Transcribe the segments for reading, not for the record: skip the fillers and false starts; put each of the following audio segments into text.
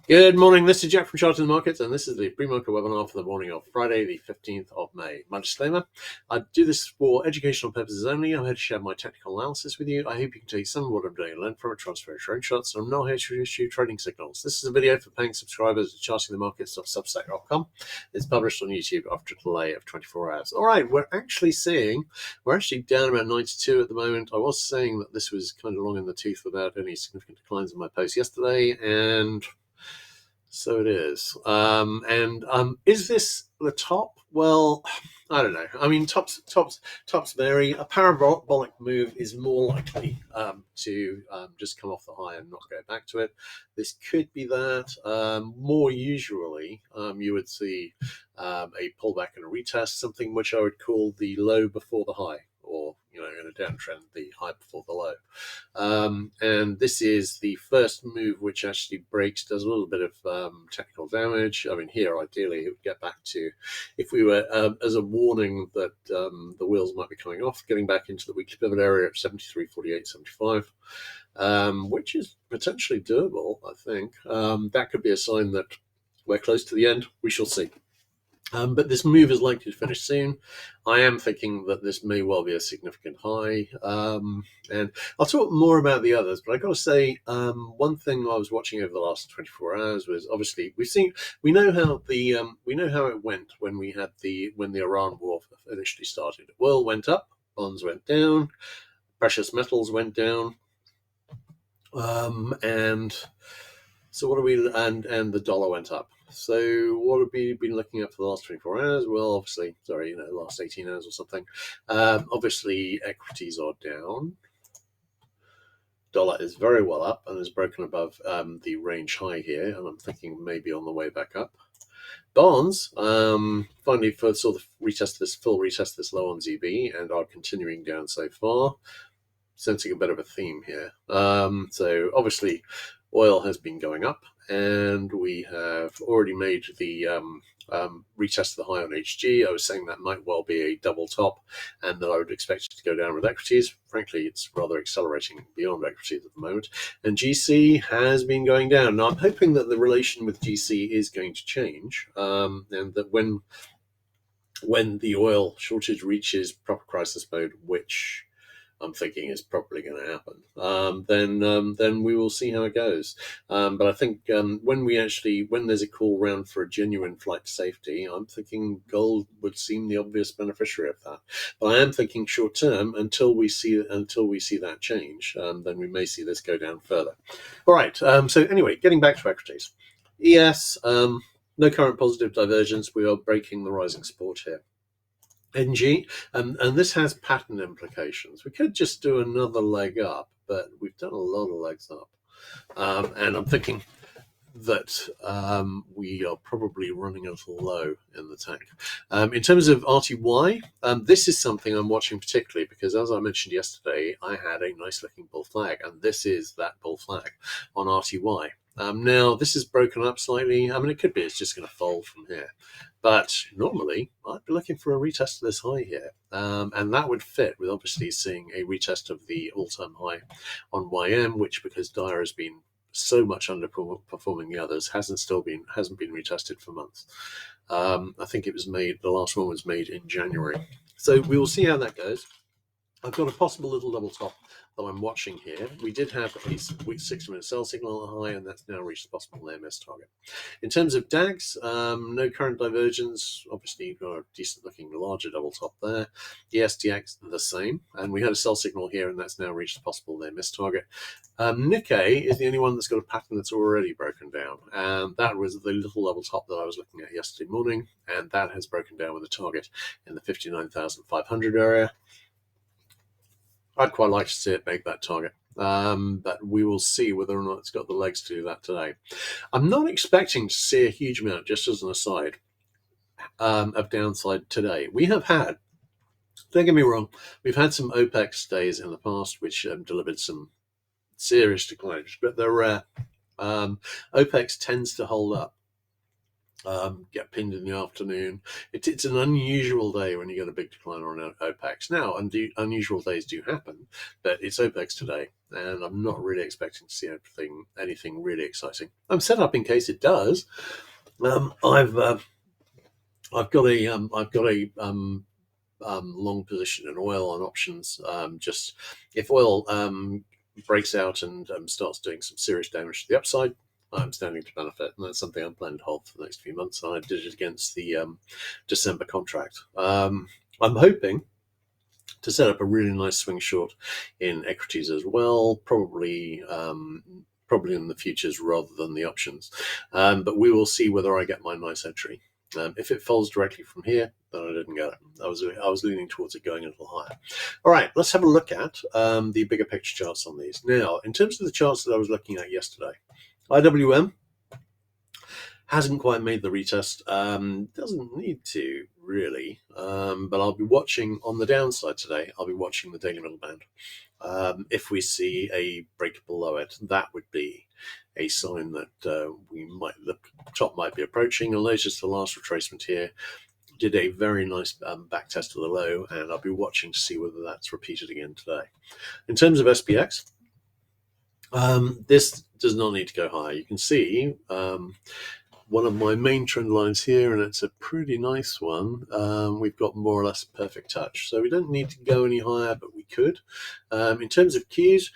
Good morning. This is Jack from Charting the Markets, and this is the pre-market webinar for the morning of Friday, the 15th of May. My disclaimer: I do this for educational purposes only. I'm here to share my technical analysis with you. I hope you can take some of what I'm doing and learn from it, transfer your own shots, and I'm not here to issue trading signals. This is a video for paying subscribers at chartingthemarkets.substack.com. It's published on YouTube after a delay of 24 hours. All right, we're actually down about 92 at the moment. I was saying that this was kind of long in the tooth without any significant declines in my post yesterday, and so it is. Is this the top? Well, I don't know. I mean, tops vary. A parabolic move is more likely to just come off the high and not go back to it. This could be that. More usually, you would see a pullback and a retest, something which I would call the low before the high, or in a downtrend, the high before the low. And this is the first move which actually breaks, does a little bit of technical damage. I mean, here, ideally, it would get back to, if we were, as a warning that the wheels might be coming off, getting back into the weekly pivot area of 73.48.75, which is potentially doable, I think. That could be a sign that we're close to the end. We shall see. But this move is likely to finish soon. I am thinking that this may well be a significant high. And I'll talk more about the others, but I got to say, one thing I was watching over the last 24 hours was, obviously we know how it went when the Iran war initially started. Oil went up, bonds went down, precious metals went down, and so what are we? And the dollar went up. So what have we been looking at for the last 24 hours? Well, obviously, the last 18 hours or something. Obviously, equities are down. Dollar is very well up and has broken above the range high here, and I'm thinking maybe on the way back up. Bonds finally saw the full retest this low on ZB and are continuing down so far, sensing a bit of a theme here. So obviously, oil has been going up, and we have already made the retest of the high on HG. I was saying that might well be a double top, and that I would expect it to go down with equities. Frankly, it's rather accelerating beyond equities at the moment. And GC has been going down. Now, I'm hoping that the relation with GC is going to change, and that when the oil shortage reaches proper crisis mode, which I'm thinking is probably going to happen, then we will see how it goes. But I think when there's a call round for a genuine flight to safety, I'm thinking gold would seem the obvious beneficiary of that. But I am thinking short term until we see that change, then we may see this go down further. All right. So anyway, getting back to equities, ES. No current positive divergence. We are breaking the rising support here. NG, and this has pattern implications. We could just do another leg up, but we've done a lot of legs up. And I'm thinking that we are probably running a little low in the tank. In terms of RTY, this is something I'm watching particularly because, as I mentioned yesterday, I had a nice looking bull flag, and this is that bull flag on RTY. Now, this is broken up slightly. I mean, it could be it's just going to fold from here. But normally, I'd be looking for a retest of this high here. And that would fit with obviously seeing a retest of the all-time high on YM, which, because Dyer has been so much underperforming the others, hasn't been retested for months. I think the last one was made in January. So we will see how that goes. I've got a possible little double top that I'm watching here. We did have a 60-minute sell signal on the high, and that's now reached the possible near-miss target. In terms of DAX, no current divergence. Obviously, you've got a decent-looking larger double top there. The SDX, the same. And we had a sell signal here, and that's now reached the possible near-miss target. Nikkei is the only one that's got a pattern that's already broken down. And that was the little double top that I was looking at yesterday morning, and that has broken down with a target in the 59,500 area. I'd quite like to see it make that target, but we will see whether or not it's got the legs to do that today. I'm not expecting to see a huge amount, just as an aside, of downside today. We have had, don't get me wrong, we've had some OPEX days in the past which delivered some serious declines, but they're rare. OPEX tends to hold up. get pinned in the afternoon. It's an unusual day when you get a big decline on OPEX. Now, unusual days do happen, but it's OPEX today, and I'm not really expecting to see anything really exciting. I'm set up in case it does. I've got a long position in oil on options. Just if oil breaks out and starts doing some serious damage to the upside, I'm standing to benefit, and that's something I'm planning to hold for the next few months. And I did it against the December contract. I'm hoping to set up a really nice swing short in equities as well, probably in the futures rather than the options. But we will see whether I get my nice entry. If it falls directly from here, then I didn't get it. I was leaning towards it going a little higher. All right, let's have a look at the bigger picture charts on these. Now, in terms of the charts that I was looking at yesterday, IWM hasn't quite made the retest. Doesn't need to really, but I'll be watching on the downside today. I'll be watching the daily middle band. If we see a break below it, that would be a sign that the top might be approaching. You'll notice the last retracement here did a very nice back test of the low, and I'll be watching to see whether that's repeated again today. In terms of SPX, this does not need to go higher. You can see one of my main trend lines here, and it's a pretty nice one. We've got more or less perfect touch, so we don't need to go any higher, but we could. In terms of Qs,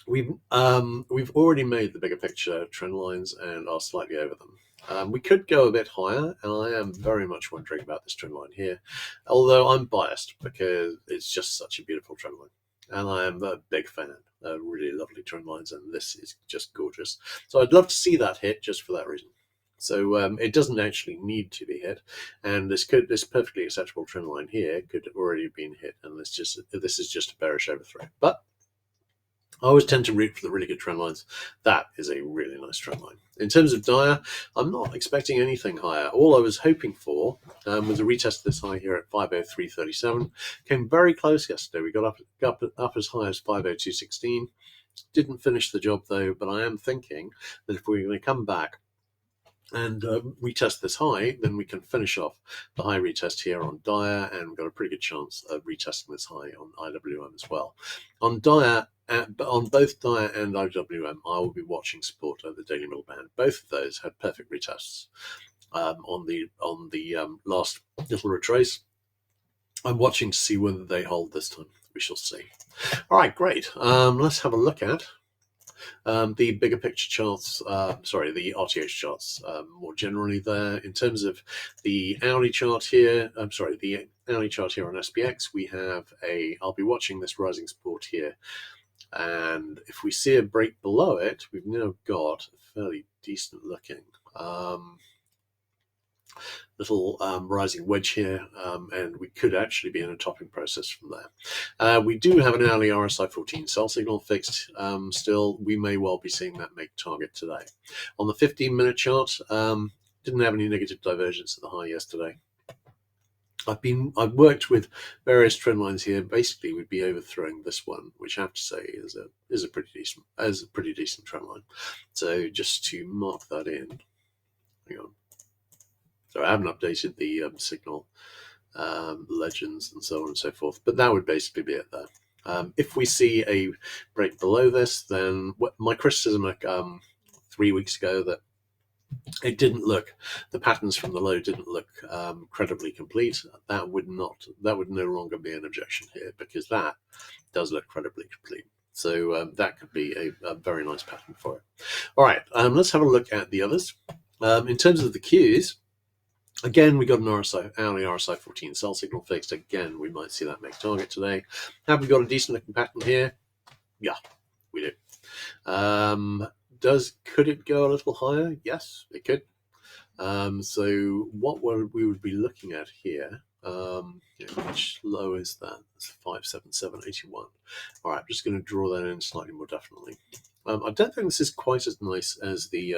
we've already made the bigger picture trend lines and are slightly over them. We could go a bit higher, and I am very much wondering about this trend line here, although I'm biased because it's just such a beautiful trend line, and I am a big fan. Really lovely trend lines, and this is just gorgeous. So I'd love to see that hit just for that reason. So it doesn't actually need to be hit, and this perfectly acceptable trend line here could have already been hit, and this is just a bearish overthrow. But I always tend to root for the really good trend lines. That is a really nice trend line. In terms of Dia, I'm not expecting anything higher. All I was hoping for was a retest of this high here at 503.37. Came very close yesterday. We got up as high as 502.16. Didn't finish the job though, but I am thinking that if we're going to come back and retest this high, then we can finish off the high retest here on Dia, and we've got a pretty good chance of retesting this high on IWM as well. On Dia, but on both Dia and IWM, I will be watching support over the daily middle band. Both of those had perfect retests on the last little retrace. I'm watching to see whether they hold this time. We shall see. All right, great. Let's have a look at the bigger picture charts, the RTH charts more generally there. In terms of the hourly chart here, the hourly chart here on SPX, I'll be watching this rising support here. And if we see a break below it, we've now got a fairly decent looking little rising wedge here, and we could actually be in a topping process from there. We do have an hourly RSI 14 sell signal fixed still. We may well be seeing that make target today. On the 15-minute chart, didn't have any negative divergence at the high yesterday. I've worked with various trend lines here. Basically, we'd be overthrowing this one, which I have to say is a pretty decent trend line. So just to mark that in, hang on. So I haven't updated the signal legends and so on and so forth, but that would basically be it there. If we see a break below this, then my criticism 3 weeks ago that the patterns from the low didn't look credibly complete, that would no longer be an objection here, because that does look credibly complete. So that could be a very nice pattern for it. All right, let's have a look at the others. In terms of the Qs, again, we got an hourly RSI 14 sell signal fixed. Again, we might see that make target today. Have we got a decent looking pattern here? Yeah, we do. Could it go a little higher? Yes, it could. So what we would be looking at here, which low is that? It's 577.81. All right, I'm just going to draw that in slightly more definitely. I don't think this is quite as nice as the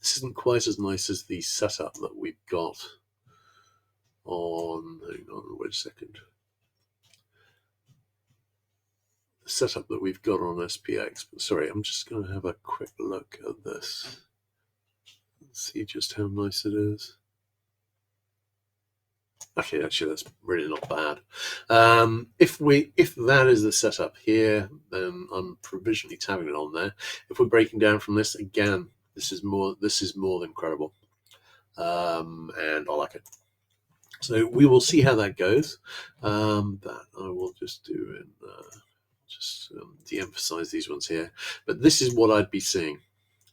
this isn't quite as nice as the setup that we've got on, hang on, wait a second. The setup that we've got on SPX, but sorry, I'm just going to have a quick look at this. Let's see just how nice it is. Actually, that's really not bad. If that is the setup here, then I'm provisionally tabbing it on there. If we're breaking down from this again, this is more than credible, and I like it. So we will see how that goes. That I will just do in de-emphasize these ones here. But this is what I'd be seeing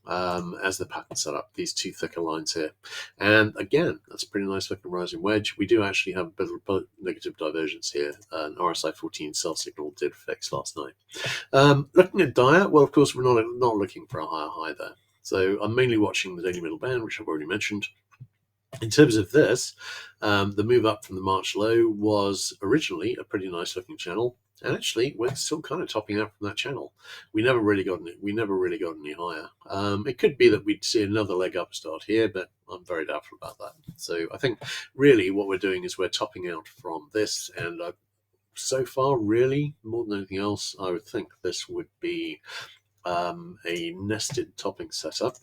as the pattern set up, these two thicker lines here. And again, that's a pretty nice looking rising wedge. We do actually have a bit of negative divergence here. An RSI 14 sell signal did fix last night. Looking at Dia, well, of course, we're not looking for a higher high there. So I'm mainly watching the daily middle band, which I've already mentioned. In terms of this, the move up from the March low was originally a pretty nice looking channel, and actually we're still kind of topping out from that channel. We never really got any higher. It could be that we'd see another leg up start here, but I'm very doubtful about that. So I think really what we're doing is we're topping out from this, and so far, really, more than anything else, I would think this would be a nested topping setup.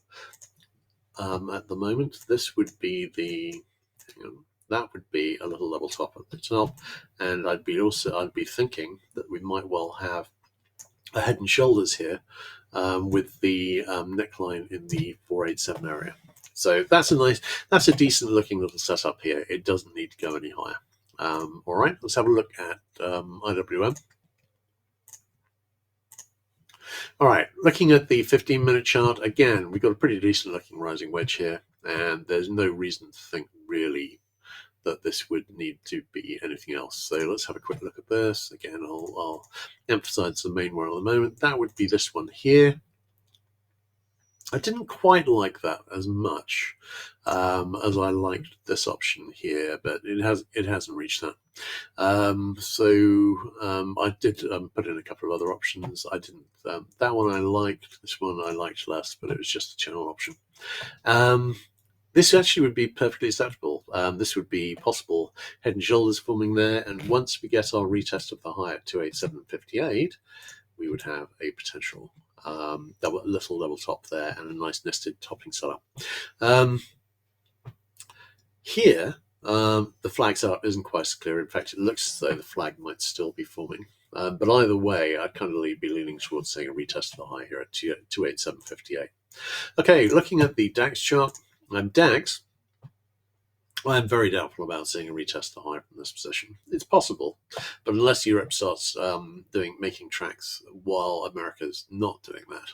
At the moment, this would be that would be a little level top at the top, and I'd be thinking that we might well have a head and shoulders here with the neckline in the 487 area. So that's a decent looking little setup here. It doesn't need to go any higher. All right, let's have a look at IWM. All right, looking at the 15-minute chart, again, we've got a pretty decent looking rising wedge here, and there's no reason to think really that this would need to be anything else. So let's have a quick look at this. Again, I'll emphasize the main one at the moment. That would be this one here. I didn't quite like that as much as I liked this option here, but it hasn't reached that. I did put in a couple of other options. I didn't. That one I liked. This one I liked less, but it was just a channel option. This actually would be perfectly acceptable. This would be possible head and shoulders forming there, and once we get our retest of the high at 287.58, we would have a potential little level top there and a nice nested topping setup. Here, the flag setup isn't quite so clear. In fact, it looks as though the flag might still be forming. But either way, I'd kind of be leaning towards saying a retest of the high here at 287.58. Okay, looking at the DAX chart, DAX, I'm very doubtful about seeing a retest the high from this position. It's possible, but unless Europe starts making tracks while America's not doing that,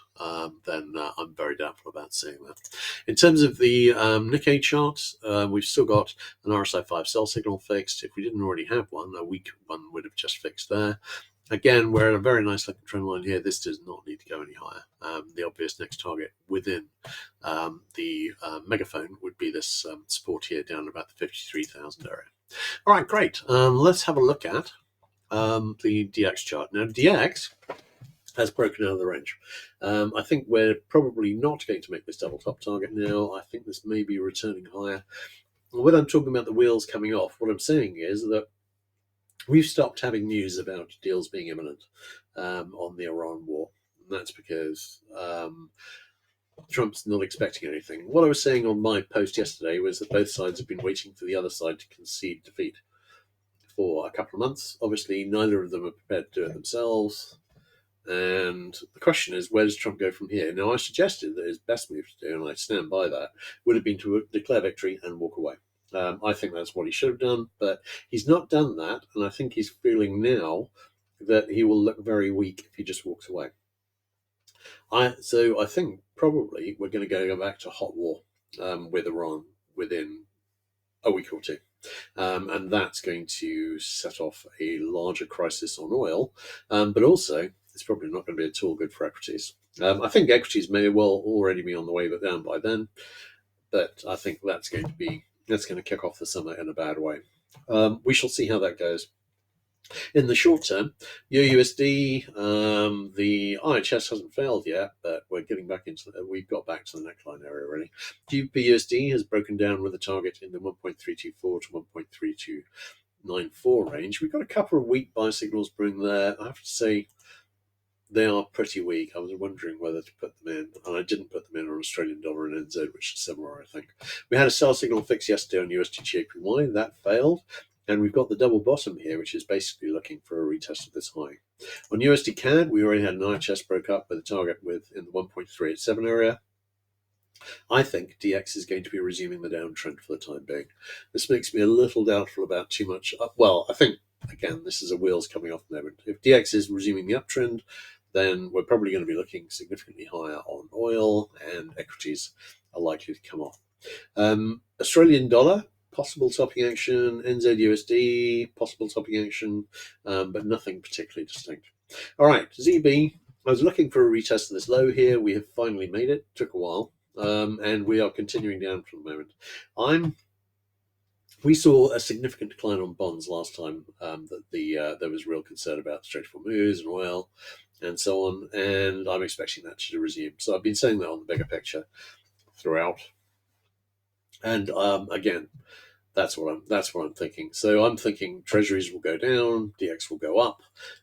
then I'm very doubtful about seeing that. In terms of the Nikkei chart, we've still got an RSI 5 sell signal fixed. If we didn't already have one, a weak one would have just fixed there. Again, we're at a very nice looking trend line here. This does not need to go any higher. The obvious next target within the megaphone would be this support here down about the 53,000 area. All right, great. Let's have a look at the DX chart. Now, DX has broken out of the range. I think we're probably not going to make this double top target now. I think this may be returning higher. When I'm talking about the wheels coming off, what I'm saying is that we've stopped having news about deals being imminent on the Iran war. And that's because Trump's not expecting anything. What I was saying on my post yesterday was that both sides have been waiting for the other side to concede defeat for a couple of months. Obviously, neither of them are prepared to do it themselves. And the question is, where does Trump go from here? Now, I suggested that his best move to do, and I stand by that, would have been to declare victory and walk away. I think that's what he should have done, but he's not done that, and I think he's feeling now that he will look very weak if he just walks away. So I think probably we're going to go back to hot war with Iran within a week or two. And that's going to set off a larger crisis on oil, but also it's probably not going to be at all good for equities. I think equities may well already be on the way down by then, but I think that's going to kick off the summer in a bad way. We shall see how that goes. In the short term, USD, the IHS hasn't failed yet, but we've got back to the neckline area already. GBPUSD has broken down with a target in the 1.324 to 1.3294 range. We've got a couple of weak buy signals brewing there. I have to say, they are pretty weak. I was wondering whether to put them in, and I didn't put them in on Australian dollar and NZ, which is similar, I think. We had a sell signal fix yesterday on USD/JPY. That failed. And we've got the double bottom here, which is basically looking for a retest of this high. On USD CAD, we already had an IHS broke up with a target in the 1.387 area. I think DX is going to be resuming the downtrend for the time being. This makes me a little doubtful about too much. Well, I think, again, this is a wheels coming off moment. If DX is resuming the uptrend, then we're probably going to be looking significantly higher on oil, and equities are likely to come off. Australian dollar, possible topping action. NZUSD, possible topping action, but nothing particularly distinct. All right, ZB. I was looking for a retest of this low here. We have finally made it. Took a while. And we are continuing down for the moment. We saw a significant decline on bonds last time, that there was real concern about straightforward moves and oil and so on, and I'm expecting that to resume. So I've been saying that on the bigger picture throughout. And again, that's what I'm thinking. So I'm thinking treasuries will go down, DX will go up.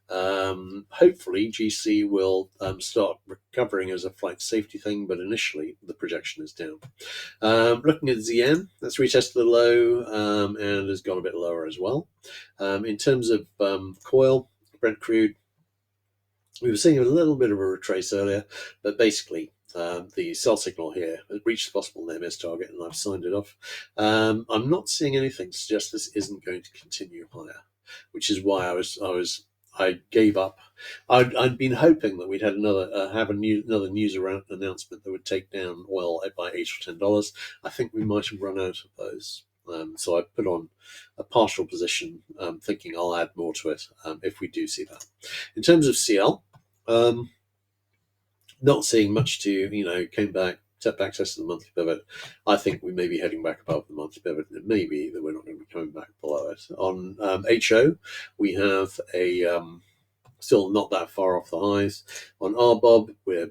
Hopefully, GC will start recovering as a flight safety thing, but initially the projection is down. Looking at ZN, that's retested the low and has gone a bit lower as well. In terms of coil, Brent crude, we were seeing a little bit of a retrace earlier, but basically the sell signal here has reached the possible near miss target, and I've signed it off. I'm not seeing anything to suggest this isn't going to continue higher, which is why I gave up. I'd been hoping that we'd had another news announcement that would take down oil by $8 or $10. I think we might have run out of those. So I put on a partial position, thinking I'll add more to it if we do see that. In terms of CL, not seeing much to, came back, back tested the monthly pivot. I think we may be heading back above the monthly pivot, and it may be that we're not going to be coming back below it. On HO, we have still not that far off the highs. On RBOB, we're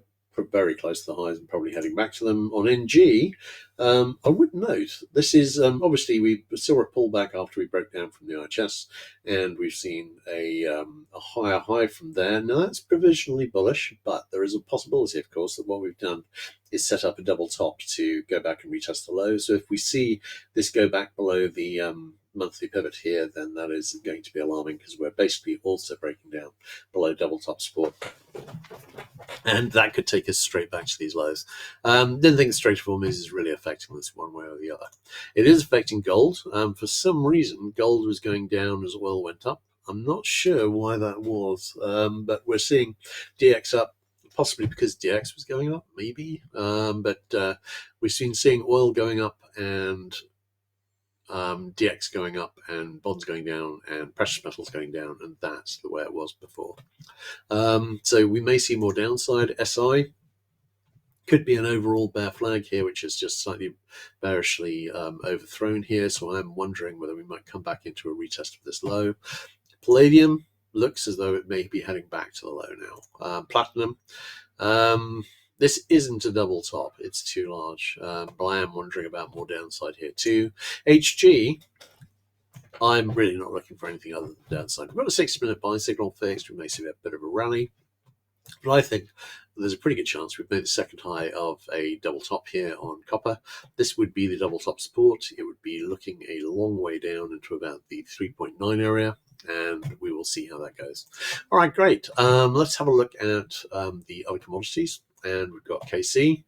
very close to the highs and probably heading back to them. On NG, I would note this is obviously we saw a pullback after we broke down from the IHS, and we've seen a higher high from there. Now that's provisionally bullish, but there is a possibility, of course, that what we've done is set up a double top to go back and retest the low. So if we see this go back below the monthly pivot here, then that is going to be alarming, because we're basically also breaking down below double top support, and that could take us straight back to these lows. Didn't think straightforward moves is really affecting this one way or the other. It is affecting gold. For some reason, gold was going down as oil went up. I'm not sure why that was, but we're seeing DX up, possibly because DX was going up, maybe. But we've been seeing oil going up and DX going up and bonds going down and precious metals going down, and that's the way it was before. So we may see more downside. SI could be an overall bear flag here, which is just slightly bearishly overthrown here. So I'm wondering whether we might come back into a retest of this low. Palladium looks as though it may be heading back to the low now. Platinum. This isn't a double top. It's too large. But I am wondering about more downside here too. HG, I'm really not looking for anything other than downside. We've got a 60-minute buy signal fixed. We may see a bit of a rally. But I think there's a pretty good chance we've made the second high of a double top here on copper. This would be the double top support. It would be looking a long way down into about the 3.9 area, and we will see how that goes. All right, great. Let's have a look at the other commodities. And we've got KC.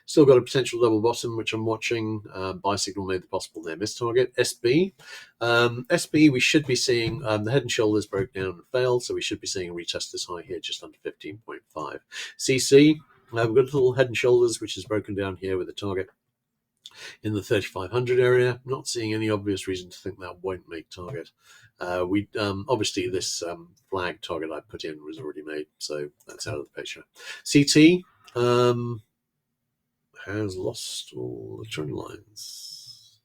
Still got a potential double bottom, which I'm watching. Buy signal made the possible near miss target. SB. SB, we should be seeing the head and shoulders broke down and failed, so we should be seeing a retest this high here, just under 15.5. CC, we've got a little head and shoulders, which is broken down here with a target in the 3,500 area. Not seeing any obvious reason to think that won't make target. We obviously this flag target I put in was already made, so that's out of the picture. CT has lost all the trend lines.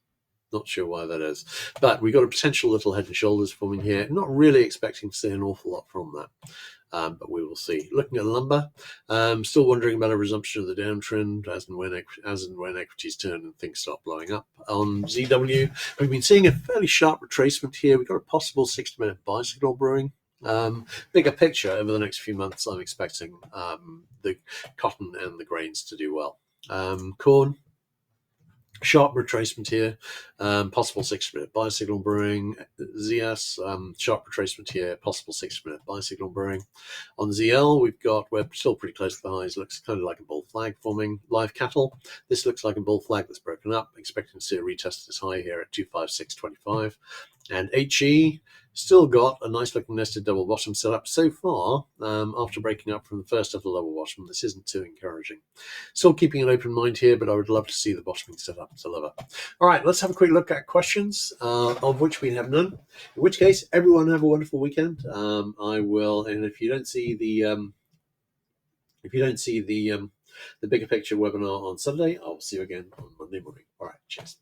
Not sure why that is, but we got a potential little head and shoulders forming here. Not really expecting to see an awful lot from that, but we will see. Looking at lumber, still wondering about a resumption of the downtrend as and when equities turn and things start blowing up. On ZW, we've been seeing a fairly sharp retracement here. We've got a possible 60-minute buy signal brewing. Bigger picture over the next few months, I'm expecting the cotton and the grains to do well. Corn, sharp retracement here, possible 6-minute buy signal brewing. ZS, sharp retracement here, possible 6-minute buy signal brewing. On ZL, we're still pretty close to the highs. Looks kind of like a bull flag forming. Live cattle, this looks like a bull flag that's broken up. Expecting to see a retest of this high here at 256.25. And HE still got a nice looking nested double bottom set up so far. After breaking up from the first of the level bottom, this isn't too encouraging. Still keeping an open mind here, but I would love to see the bottoming set up to lower. All right, let's have a quick look at questions, of which we have none. In which case, everyone have a wonderful weekend. I will, and if you don't see the bigger picture webinar on Sunday, I'll see you again on Monday morning. All right, cheers.